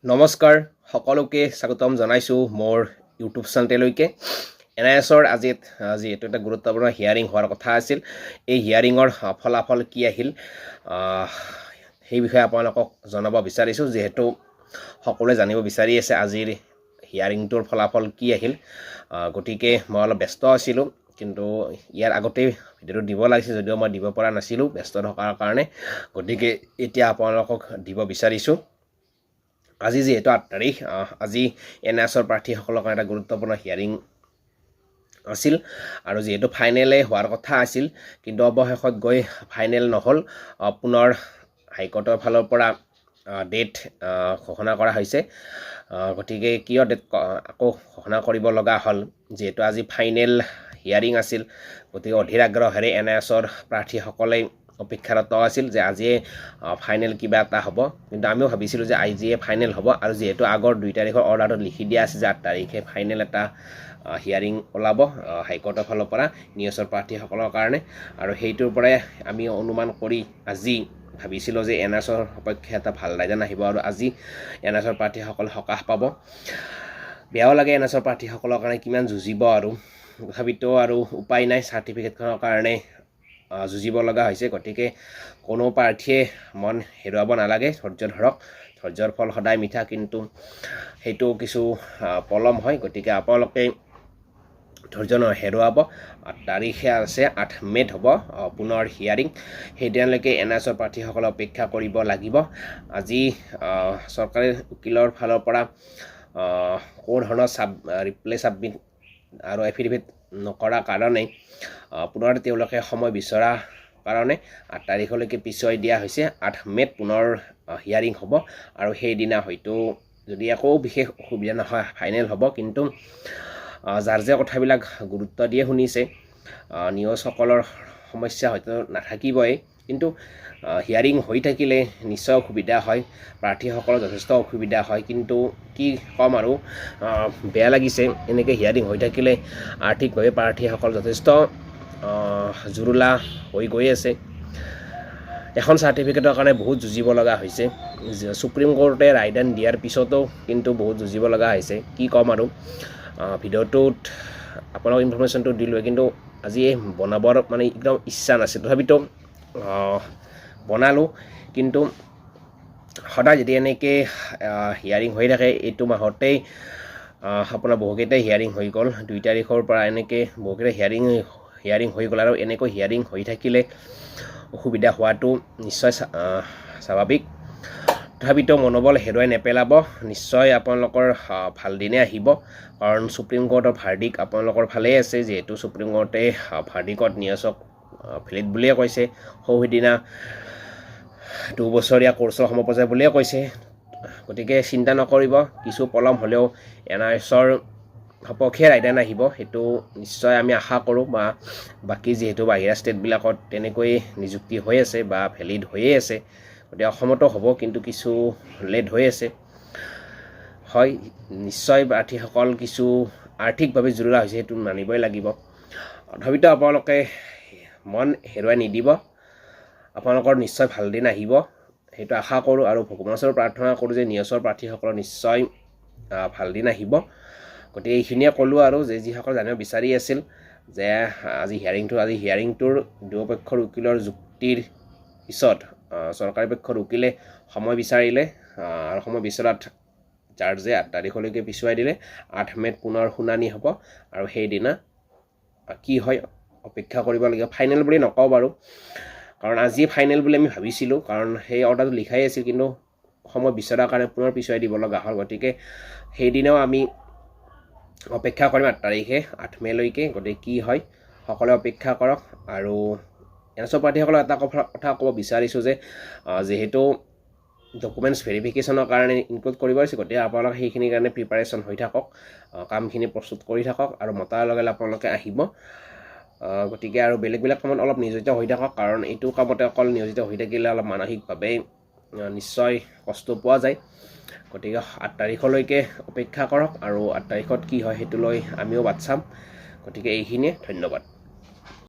নমস্কাৰ সকলোকে স্বাগতম জনাইছোঁ মোৰ ইউটিউব চেনেললৈকে NISৰ আজি যিহেতু এটা গুৰুত্বপূৰ্ণ হিয়াৰিং হোৱাৰ কথা আছিল এই হিয়াৰিঙৰ ফলাফল কি আহিল সেই বিষয়ে আপোনালোকক জনাব বিচাৰিছোঁ যিহেতু সকলোৱে জানিব বিচাৰি আছে আজিৰ হিয়াৰিংটোৰ ফলাফল কি আহিল গতিকে মই অলপ ব্যস্ত আছিলোঁ কিন্তু ইয়াৰ আগতেই ভিডিঅ'টো দিব লাগিছিল যদিও মই দিব পৰা নাছিলোঁ ব্যস্ত থকাৰ কাৰণে গতিকে এতিয়া আপোনালোকক দিব বিচাৰিছোঁ আজি যেহেতু ৮ তাৰিখ আজি NISৰ প্ৰাৰ্থীসকলৰ কাৰণে এটা গুৰুত্বপূৰ্ণ হিয়াৰিং আছিল আৰু যেহেতু ফাইনেলে হোৱাৰ কথা আছিল কিন্তু অৱশেষত গৈ ফাইনেল নহ'ল পুনৰ হাইকোৰ্টৰ ফালৰ পৰা ডেট ঘোষণা কৰা হৈছে গতিকে কিয় ডেট আকৌ ঘোষণা কৰিব লগা হ'ল যেহেতু আজি ফাইনেল হিয়াৰিং আছিল গতিকে অধীৰ আগ্ৰহেৰে NISৰ প্ৰাৰ্থীসকলে অপেক্ষাৰত আছিল যে আজিয়ে ফাইনেল কিবা এটা হ'ব কিন্তু আমিও ভাবিছিলোঁ যে আজিয়ে ফাইনেল হ'ব আৰু যেহেতু আগৰ 2 তাৰিখৰ অৰ্ডাৰটো লিখি দিয়া আছে যে 8 তাৰিখে ফাইনেল এটা হিয়াৰিং ওলাব হাইকোৰ্টৰ ফালৰ পৰা NISৰ প্ৰাৰ্থীসকলৰ কাৰণে আৰু সেইটোৰ পৰাই আমি অনুমান কৰি আজি ভাবিছিলোঁ যে NISৰ সপক্ষে এটা ভাল ৰায়দান আহিব আৰু আজি NISৰ প্ৰাৰ্থীসকল সকাহ পাব বেয়াও লাগে NISৰ প্ৰাৰ্থীসকলৰ কাৰণে কিমান যুঁজিব আৰু তথাপিতো আৰু উপায় নাই চাৰ্টিফিকেটখনৰ কাৰণে যুঁজিব লগা হৈছে গতিকে কোনো প্ৰাৰ্থীয়ে মন হেৰুৱাব নালাগে ধৈৰ্য ধৰক ধৈৰ্যৰ ফল সদায় মিঠা কিন্তু সেইটো কিছু পলম হয় গতিকে আপোনালোকে ধৈৰ্য হেৰুৱাব 8 তাৰিখে আছে 8 মে'ত হ'ব পুনৰ হিয়াৰিং সেইদিনালৈকে NISৰ প্ৰাৰ্থীসকলে অপেক্ষা কৰিব লাগিব আজি চৰকাৰী উকিলৰ ফালৰ পৰা কোনো ধৰণৰ ৰিপ্লে ছাবমিট আৰু এফিডেভিট নকৰা কাৰণে পুনৰ তেওঁলোকে সময় বিচৰা কাৰণে 8 তাৰিখলৈকে পিছুৱাই দিয়া হৈছে 8 মে'ত পুনৰ হিয়াৰিং হ'ব আৰু সেইদিনা হয়তো যদি একো বিশেষ অসুবিধা নহয় ফাইনেল হ'ব কিন্তু যাৰ যে কথাবিলাক গুৰুত্ব দিয়ে শুনিছে নিউজসকলৰ সমস্যা হয়তো নাথাকিবই কিন্তু হিয়াৰিং হৈ থাকিলে নিশ্চয় অসুবিধা হয় প্ৰাৰ্থীসকলৰ যথেষ্ট অসুবিধা হয় কিন্তু কি কম আৰু বেয়া লাগিছে এনেকৈ হিয়াৰিং হৈ থাকিলে আৰ্থিকভাৱে প্ৰাৰ্থীসকল যথেষ্ট জুৰুলা হৈ গৈ আছে এখন চাৰ্টিফিকেটৰ কাৰণে বহুত যুঁজিব লগা হৈছে সুপ্ৰিম কোৰ্টে ৰায়দান দিয়াৰ পিছতো কিন্তু বহুত যুঁজিব লগা হৈছে কি ক'ম আৰু ভিডিঅ'টোত আপোনাক ইনফৰমেশ্যনটো দিলোঁ কিন্তু আজি বনাবৰ মানে একদম ইচ্ছা নাছিল তথাপিতো বনালোঁ কিন্তু সদায় যদি এনেকৈ হিয়াৰিং হৈ থাকে এইটো মাহতেই আপোনাৰ বহুকেইটাই হিয়াৰিং হৈ গ'ল 2 তাৰিখৰ পৰা এনেকৈ বহুকেইটা হিয়াৰিং হৈ গ'ল আৰু এনেকৈ হিয়াৰিং হৈ থাকিলে অসুবিধা হোৱাটো নিশ্চয় স্বাভাৱিক তথাপিতো মনোবল হেৰুৱাই নেপেলাব নিশ্চয় আপোনালোকৰ ভাল দিনে আহিব কাৰণ সুপ্ৰিম কোৰ্টৰ ভাৰ্ডিক্ট আপোনালোকৰ ভালেই আছে যিহেতু সুপ্ৰিম কোৰ্টে ভাৰ্ডিক্টত NISক ভেলিড বুলিয়ে কৈছে সেইদিনা 2 বছৰীয়া কোৰ্চৰ সমপৰ্যায় বুলিয়ে কৈছে গতিকে চিন্তা নকৰিব কিছু পলম হ'লেও NISৰ সপক্ষে ৰায়দান আহিব সেইটো নিশ্চয় আমি আশা কৰোঁ বা বাকী যিহেতু বাহিৰা ষ্টেটবিলাকত তেনেকৈ নিযুক্তি হৈ আছে বা ভেলিড হৈয়ে আছে গতিকে অসমতো হ'ব কিন্তু কিছু লেট হৈ আছে হয় নিশ্চয় প্ৰাৰ্থীসকল কিছু আৰ্থিকভাৱে জুৰুলা হৈছে সেইটো মানিবই লাগিব তথাপিতো আপোনালোকে মন হেৰুৱাই নিদিব আপোনালোকৰ নিশ্চয় ভাল দিন আহিব সেইটো আশা কৰোঁ আৰু ভগৱানৰ ওচৰত প্ৰাৰ্থনা কৰোঁ যে NISৰ প্ৰাৰ্থীসকলৰ নিশ্চয় ভাল দিন আহিব গতিকে এইখিনিয়ে ক'লোঁ আৰু যে যিসকল জানিব বিচাৰি আছিল যে আজি হিয়াৰিংটোৰ দুয়োপক্ষৰ উকিলৰ যুক্তিৰ পিছত চৰকাৰী পক্ষৰ উকিলে সময় বিচাৰিলে আৰু সময় বিচৰাত জাৰ্জে 8 তাৰিখলৈকে পিছুৱাই দিলে 8 মে'ত পুনৰ শুনানি হ'ব আৰু সেইদিনা কি হয় অপেক্ষা কৰিব লাগিব ফাইনেল বুলি নকওঁ বাৰু কাৰণ আজি ফাইনেল বুলি আমি ভাবিছিলোঁ কাৰণ সেই অৰ্ডাৰটো লিখাই আছিল কিন্তু সময় বিচৰাৰ কাৰণে পুনৰ পিছুৱাই দিব লগা হ'ল গতিকে সেইদিনাও আমি অপেক্ষা কৰিম 8 তাৰিখে 8 মে'লৈকে গতিকে কি হয় সকলোৱে অপেক্ষা কৰক আৰু NISৰ প্ৰাৰ্থীসকলক এটা কথা ক'ব বিচাৰিছোঁ যে যিহেতু ডকুমেণ্টছ ভেৰিফিকেশ্যনৰ কাৰণে ইনক্লুড কৰিব আছে গতিকে আপোনালোকে সেইখিনিৰ কাৰণে প্ৰিপাৰেশ্যন হৈ থাকক কামখিনি প্ৰস্তুত কৰি থাকক আৰু মতাৰ লগে লগে আপোনালোকে আহিব গতিকে আৰু বেলেগ কামত অলপ নিয়োজিত হৈ থাকক কাৰণ এইটো কামতে অকল নিয়োজিত হৈ থাকিলে অলপ মানসিকভাৱে নিশ্চয় কষ্ট পোৱা যায় গতিকে 8 তাৰিখলৈকে অপেক্ষা কৰক আৰু 8 তাৰিখত কি হয় সেইটো লৈ আমিও বাট চাম গতিকে এইখিনিয়ে ধন্যবাদ